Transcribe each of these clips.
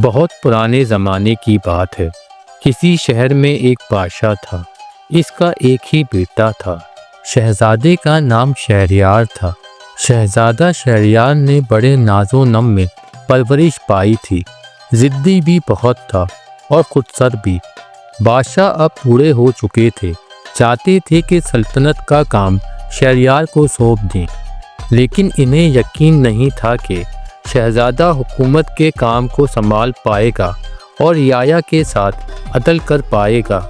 بہت پرانے زمانے کی بات ہے۔ کسی شہر میں ایک بادشاہ تھا۔ اس کا ایک ہی بیٹا تھا۔ شہزادے کا نام شہریار تھا۔ شہزادہ شہریار نے بڑے ناز و نم میں پرورش پائی تھی۔ ضدی بھی بہت تھا اور خود سر بھی۔ بادشاہ اب بوڑھے ہو چکے تھے، چاہتے تھے کہ سلطنت کا کام شہریار کو سونپ دیں، لیکن انہیں یقین نہیں تھا کہ شہزادہ حکومت کے کام کو سنبھال پائے گا اور رعایا کے ساتھ عدل کر پائے گا۔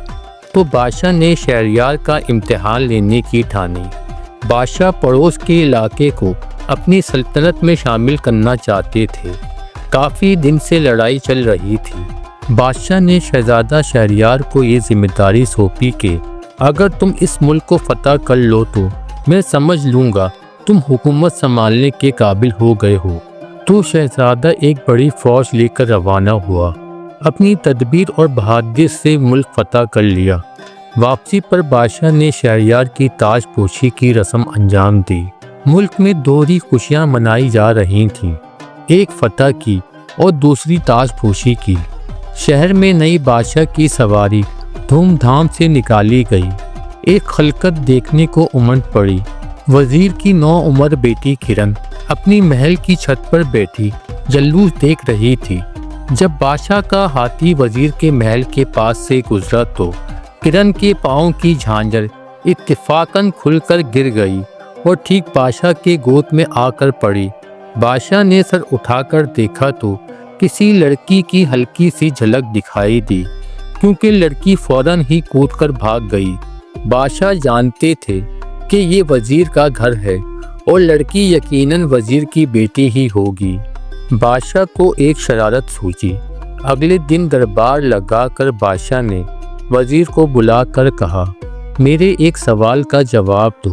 تو بادشاہ نے شہریار کا امتحان لینے کی ٹھانی۔ بادشاہ پڑوس کے علاقے کو اپنی سلطنت میں شامل کرنا چاہتے تھے۔ کافی دن سے لڑائی چل رہی تھی۔ بادشاہ نے شہزادہ شہریار کو یہ ذمہ داری سونپی کہ اگر تم اس ملک کو فتح کر لو تو میں سمجھ لوں گا تم حکومت سنبھالنے کے قابل ہو گئے ہو۔ تو شہزادہ ایک بڑی فوج لے کر روانہ ہوا۔ اپنی تدبیر اور بہادری سے ملک فتح کر لیا۔ واپسی پر بادشاہ نے شہریار کی تاج پوشی کی رسم انجام دی۔ ملک میں دو ہی خوشیاں منائی جا رہی تھیں، ایک فتح کی اور دوسری تاج پوشی کی۔ شہر میں نئی بادشاہ کی سواری دھوم دھام سے نکالی گئی۔ ایک خلقت دیکھنے کو امنڈ پڑی۔ وزیر کی نوعمر بیٹی کرن اپنی محل کی چھت پر بیٹھی جلوس دیکھ رہی تھی۔ جب بادشاہ کا ہاتھی وزیر کے محل کے پاس سے گزرا تو کرن کے پاؤں کی جھانجھر اتفاقاً کھل کر گر گئی اور ٹھیک بادشاہ کے گود میں آ کر پڑی۔ بادشاہ نے سر اٹھا کر دیکھا تو کسی لڑکی کی ہلکی سی جھلک دکھائی دی، کیونکہ لڑکی فوراً ہی کود کر بھاگ گئی۔ بادشاہ جانتے تھے کہ یہ وزیر کا گھر ہے اور لڑکی یقیناً وزیر کی بیٹی ہی ہوگی۔ بادشاہ کو ایک شرارت سوچی۔ اگلے دن دربار لگا کر بادشاہ نے وزیر کو بلا کر کہا، میرے ایک سوال کا جواب دو۔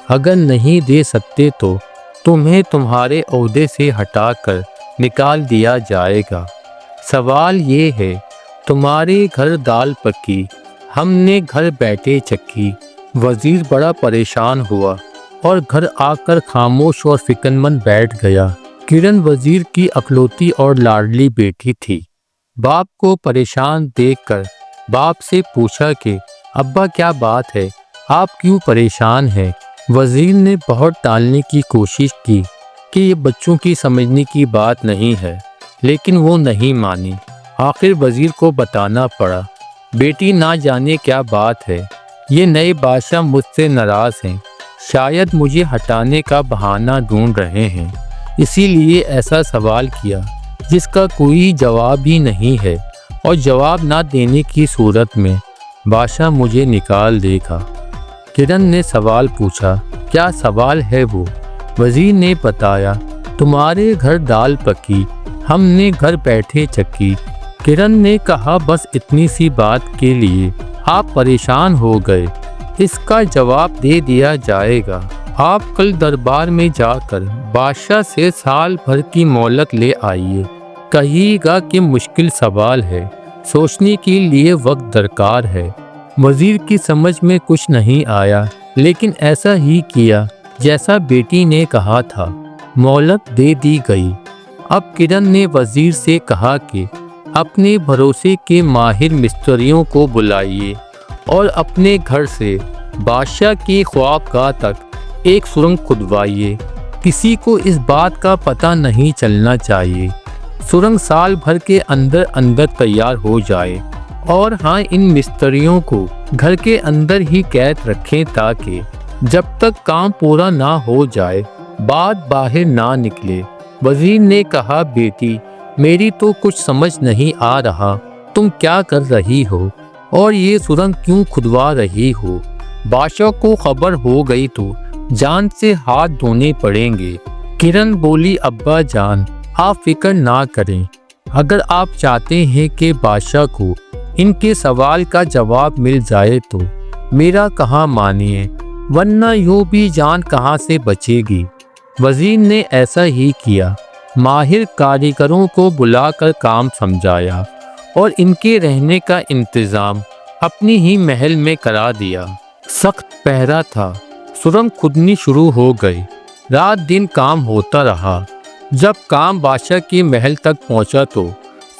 اگر نہیں دے سکتے تو تمہیں تمہارے عہدے سے ہٹا کر نکال دیا جائے گا۔ سوال یہ ہے، تمہارے گھر دال پکی، ہم نے گھر بیٹھے چکی۔ وزیر بڑا پریشان ہوا اور گھر آ کر خاموش اور فکرمند بیٹھ گیا۔ کرن وزیر کی اکلوتی اور لاڈلی بیٹی تھی۔ باپ کو پریشان دیکھ کر باپ سے پوچھا کہ ابا کیا بات ہے، آپ کیوں پریشان ہیں؟ وزیر نے بہت ٹالنے کی کوشش کی کہ یہ بچوں کی سمجھنے کی بات نہیں ہے، لیکن وہ نہیں مانی۔ آخر وزیر کو بتانا پڑا، بیٹی نہ جانے کیا بات ہے، یہ نئے بادشاہ مجھ سے ناراض ہیں، شاید مجھے ہٹانے کا بہانہ ڈھونڈ رہے ہیں، اسی لیے ایسا سوال کیا جس کا کوئی جواب ہی نہیں ہے، اور جواب نہ دینے کی صورت میں بادشاہ مجھے نکال دے گا۔ کرن نے سوال پوچھا، کیا سوال ہے وہ؟ وزیر نے بتایا، تمہارے گھر دال پکی، ہم نے گھر بیٹھے چکی۔ کرن نے کہا، بس اتنی سی بات کے لیے آپ پریشان ہو گئے، اس کا جواب دے دیا جائے گا۔ آپ کل دربار میں جا کر بادشاہ سے سال بھر کی مہلت لے آئیے، کہیے گا کہ مشکل سوال ہے، سوچنے کے لیے وقت درکار ہے۔ وزیر کی سمجھ میں کچھ نہیں آیا، لیکن ایسا ہی کیا جیسا بیٹی نے کہا تھا۔ مہلت دے دی گئی۔ اب کرن نے وزیر سے کہا کہ اپنے بھروسے کے ماہر مستریوں کو بلائیے اور اپنے گھر سے بادشاہ کی خوابگاہ تک ایک سرنگ کھدوائیے، کسی کو اس بات کا پتہ نہیں چلنا چاہیے۔ سرنگ سال بھر کے اندر اندر تیار ہو جائے، اور ہاں، ان مستریوں کو گھر کے اندر ہی قید رکھیں تاکہ جب تک کام پورا نہ ہو جائے بات باہر نہ نکلے۔ وزیر نے کہا، بیٹی میری تو کچھ سمجھ نہیں آ رہا، تم کیا کر رہی ہو اور یہ سرنگ کیوں کھدوا رہی ہو؟ بادشاہ کو خبر ہو گئی تو جان سے ہاتھ دھونے پڑیں گے۔ کرن بولی، ابا جان آپ فکر نہ کریں، اگر آپ چاہتے ہیں کہ بادشاہ کو ان کے سوال کا جواب مل جائے تو میرا کہاں مانیے، ورنہ یوں بھی جان کہاں سے بچے گی۔ وزیر نے ایسا ہی کیا۔ ماہر کاریگروں کو بلا کر کام سمجھایا اور ان کے رہنے کا انتظام اپنی ہی محل میں کرا دیا۔ سخت پہرا تھا۔ سرنگ کھدنی شروع ہو گئی۔ رات دن کام ہوتا رہا۔ جب کام بادشاہ کے محل تک پہنچا تو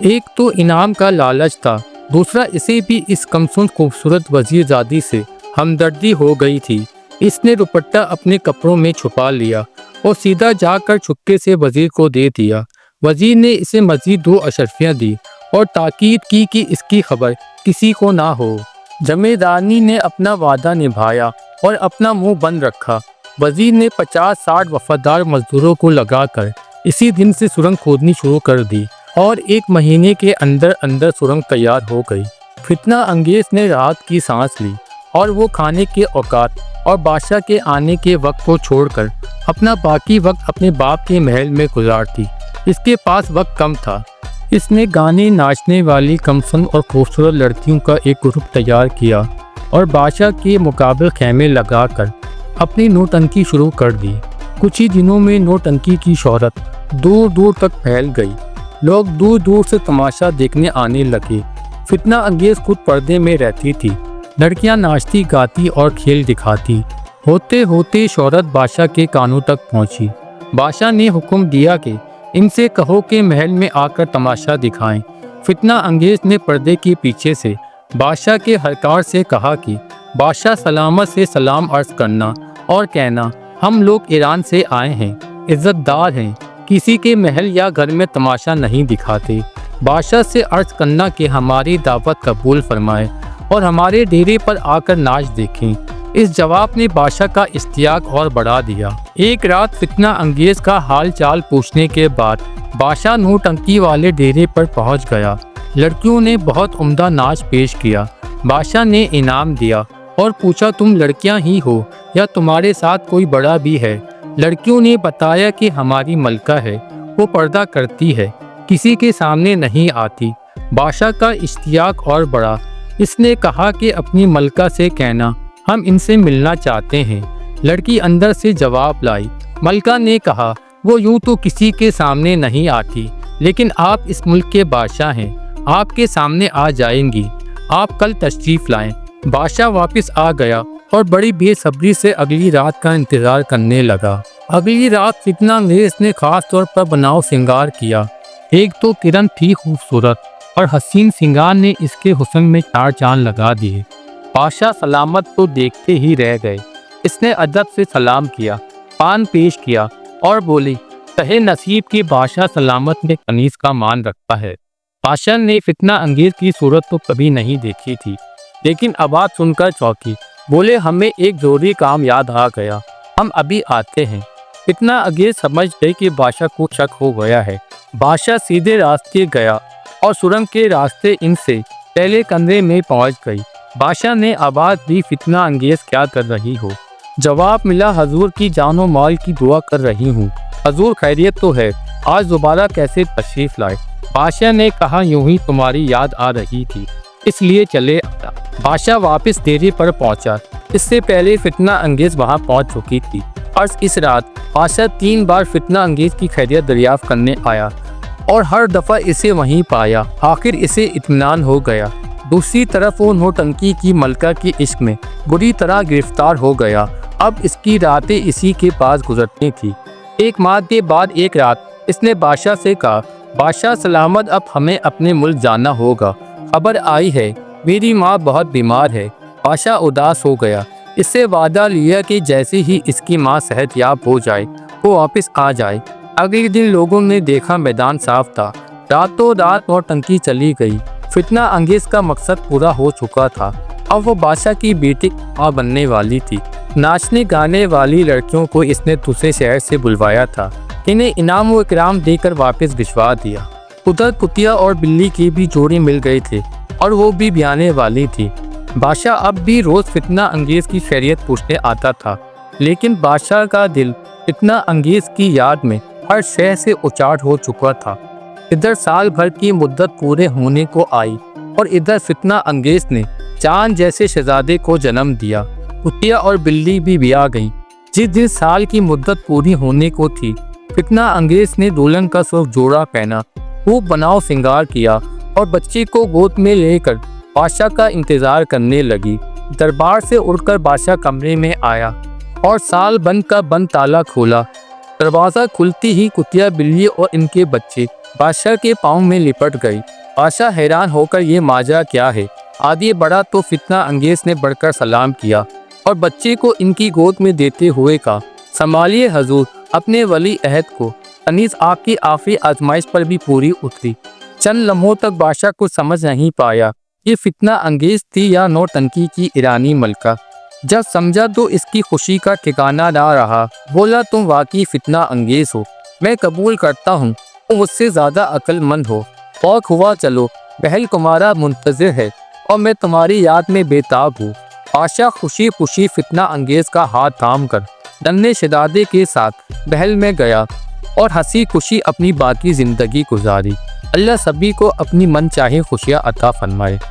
ایک تو انعام کا لالچ تھا، دوسرا اسے بھی اس کمسن خوبصورت وزیر زادی سے ہمدردی ہو گئی تھی۔ اس نے دوپٹہ اپنے کپڑوں میں چھپا لیا اور سیدھا جا کر چھپکے سے وزیر کو دے دیا۔ وزیر نے اسے مزید 2 اشرفیاں دی اور تاکید کی کہ اس کی خبر کسی کو نہ ہو۔ جمیدارنی نے اپنا وعدہ نبھایا اور اپنا منہ بند رکھا۔ وزیر نے 50-60 وفادار مزدوروں کو لگا کر اسی دن سے سرنگ کھودنی شروع کر دی اور 1 مہینے کے اندر اندر سرنگ تیار ہو گئی۔ فتنہ انگیز نے راحت کی سانس لی اور وہ کھانے کے اوقات اور بادشاہ کے آنے کے وقت کو چھوڑ کر اپنا باقی وقت اپنے باپ کے محل میں گزارتی۔ اس کے پاس وقت کم تھا۔ اس نے گانے ناچنے والی کمسن اور خوبصورت لڑکیوں کا ایک گروپ تیار کیا اور بادشاہ کے مقابل خیمے لگا کر اپنی نوٹنکی شروع کر دی۔ کچھ ہی دنوں میں نوٹنکی کی شہرت دور دور تک پھیل گئی۔ لوگ دور دور سے تماشا دیکھنے آنے لگے۔ فتنہ انگیز خود پردے میں رہتی تھی، لڑکیاں ناچتی گاتی اور کھیل دکھاتی۔ ہوتے ہوتے شہرت بادشاہ کے کانوں تک پہنچی۔ بادشاہ نے حکم دیا کہ ان سے کہو کہ محل میں آ کر تماشا دکھائیں۔ فتنہ انگیز نے پردے کے پیچھے سے بادشاہ کے ہرکار سے کہا کہ بادشاہ سلامت سے سلام عرض کرنا اور کہنا ہم لوگ ایران سے آئے ہیں، عزت دار ہیں، کسی کے محل یا گھر میں تماشا نہیں دکھاتے۔ بادشاہ سے عرض کرنا کہ ہماری دعوت قبول فرمائے اور ہمارے ڈیرے پر آ کر ناچ دیکھیں۔ اس جواب نے بادشاہ کا اشتیاق اور بڑھا دیا۔ ایک رات فتنہ انگیز کا حال چال پوچھنے کے بعد بادشاہ نوٹنکی والے ڈیرے پر پہنچ گیا۔ لڑکیوں نے بہت عمدہ ناچ پیش کیا۔ بادشاہ نے انعام دیا اور پوچھا تم لڑکیاں ہی ہو یا تمہارے ساتھ کوئی بڑا بھی ہے؟ لڑکیوں نے بتایا کہ ہماری ملکہ ہے، وہ پردہ کرتی ہے، کسی کے سامنے نہیں آتی۔ بادشاہ کا اشتیاق اور بڑھا۔ اس نے کہا کہ اپنی ملکہ سے کہنا ہم ان سے ملنا چاہتے ہیں۔ لڑکی اندر سے جواب لائی۔ ملکہ نے کہا وہ یوں تو کسی کے سامنے نہیں آتی، لیکن آپ اس ملک کے بادشاہ ہیں، آپ کے سامنے آ جائیں گی، آپ کل تشریف لائیں۔ بادشاہ واپس آ گیا اور بڑی بے صبری سے اگلی رات کا انتظار کرنے لگا۔ اگلی رات فتنہ انگیز نے خاص طور پر بناؤ سنگار کیا۔ ایک تو کرن تھی خوبصورت اور حسین سنگار نے اس کے حسن میں 4 چاند لگا دیے۔ بادشاہ سلامت تو دیکھتے ہی رہ گئے۔ اس نے ادب سے سلام کیا، پان پیش کیا اور بولی تہے نصیب کی بادشاہ سلامت میں کنیز کا مان رکھتا ہے۔ بادشاہ نے فتنہ انگیز کی صورت تو کبھی نہیں دیکھی تھی، لیکن آواز سن کر چونکی۔ بولے ہمیں ایک ضروری کام یاد آ گیا، ہم ابھی آتے ہیں۔ فتنہ انگیز سمجھ گئی کہ بادشاہ کو شک ہو گیا ہے۔ بادشاہ سیدھے راستے گیا اور سرنگ کے راستے ان سے پہلے کمرے میں پہنچ گئی۔ بادشاہ نے آواز دی فتنہ انگیز کیا کر رہی ہو؟ جواب ملا حضور کی جان و مال کی دعا کر رہی ہوں۔ حضور خیریت تو ہے؟ آج دوبارہ کیسے تشریف لائے؟ بادشاہ نے کہا یوں ہی تمہاری یاد آ رہی تھی، اس لیے چلے آیا۔ بادشاہ واپس ڈیرے پر پہنچا۔ اس سے پہلے فتنہ انگیز وہاں پہنچ چکی تھی۔ اس رات بادشاہ 3 بار فتنہ انگیز کی خیریت دریافت کرنے آیا اور ہر دفعہ اسے وہیں پایا۔ آخر اسے اطمینان ہو گیا۔ دوسری طرف وہ نوٹنکی کی ملکہ کے عشق میں بری طرح گرفتار ہو گیا۔ اب اس کی راتیں اسی کے پاس گزرتی تھی۔ 1 ماہ کے بعد ایک رات اس نے بادشاہ سے کہا بادشاہ سلامت اب ہمیں اپنے ملک جانا ہوگا، خبر آئی ہے میری ماں بہت بیمار ہے۔ بادشاہ اداس ہو گیا۔ اس سے وعدہ لیا کہ جیسے ہی اس کی ماں صحت یاب ہو جائے وہ واپس آ جائے۔ اگلے دن لوگوں نے دیکھا میدان صاف تھا۔ راتوں رات نوٹنکی چلی گئی۔ فتنہ انگیز کا مقصد پورا ہو چکا تھا۔ اب وہ بادشاہ کی بیٹی ماں بننے والی تھی۔ ناچنے گانے والی لڑکیوں کو اس نے دوسرے شہر سے بلوایا تھا، انہیں انعام و اکرام دے کر واپس بھجوا دیا۔ ادھر کتیا اور بلی کے بھی جوڑے مل گئے تھے اور وہ بھی بیانے والی تھی۔ بادشاہ اب بھی روز فتنہ انگیز کی خیریت پوچھنے آتا تھا، لیکن بادشاہ کا دل فتنہ انگیز کی یاد میں ہر شے سے اچاٹ ہو چکا تھا۔ ادھر سال بھر کی مدت پورے ہونے کو آئی اور ادھر فتنہ انگیز نے چاند جیسے شہزادے کو جنم دیا۔ کتیا اور بلی بھی بیاہ گئیں۔ جس دن سال کی مدت پوری ہونے کو تھی، فتنہ انگیز نے دلہن کا سرخ جوڑا پہنا، خوب بناؤ سنگار کیا اور بچے کو گود میں لے کر بادشاہ کا انتظار کرنے لگی۔ دربار سے اڑ کر بادشاہ کمرے میں آیا اور سال بند کا بند تالا کھولا۔ دروازہ کھلتی ہی کتیا بلی اور ان کے بچے بادشاہ کے پاؤں میں لپٹ گئی۔ بادشاہ حیران ہو کر یہ ماجرا کیا ہے؟ آدھی بڑا تو فتنہ انگیز نے بڑھ کر سلام کیا اور بچے کو ان کی گود میں دیتے ہوئے کہا، سنبھالیے حضور اپنے ولی عہد کو، انیس آپ کی آخری آزمائش پر بھی پوری اتری۔ چند لمحوں تک بادشاہ کچھ سمجھ نہیں پایا، یہ فتنہ انگیز تھی یا نوٹنکی کی ایرانی ملکہ۔ جب سمجھا تو اس کی خوشی کا ٹھکانہ نہ رہا، بولا تم واقعی فتنہ انگیز ہو، میں قبول کرتا ہوں تم مجھ سے زیادہ عقل مند ہو۔ فوق ہوا چلو، بہل تمہارا منتظر ہے اور میں تمہاری یاد میں بے تاب ہوں۔ بادشاہ خوشی خوشی فتنہ انگیز کا ہاتھ تھام کر ننھے شہزادے کے ساتھ محل میں گیا اور ہنسی خوشی اپنی باقی زندگی گزاری۔ اللہ سبھی کو اپنی من چاہے خوشیاں عطا فرمائے۔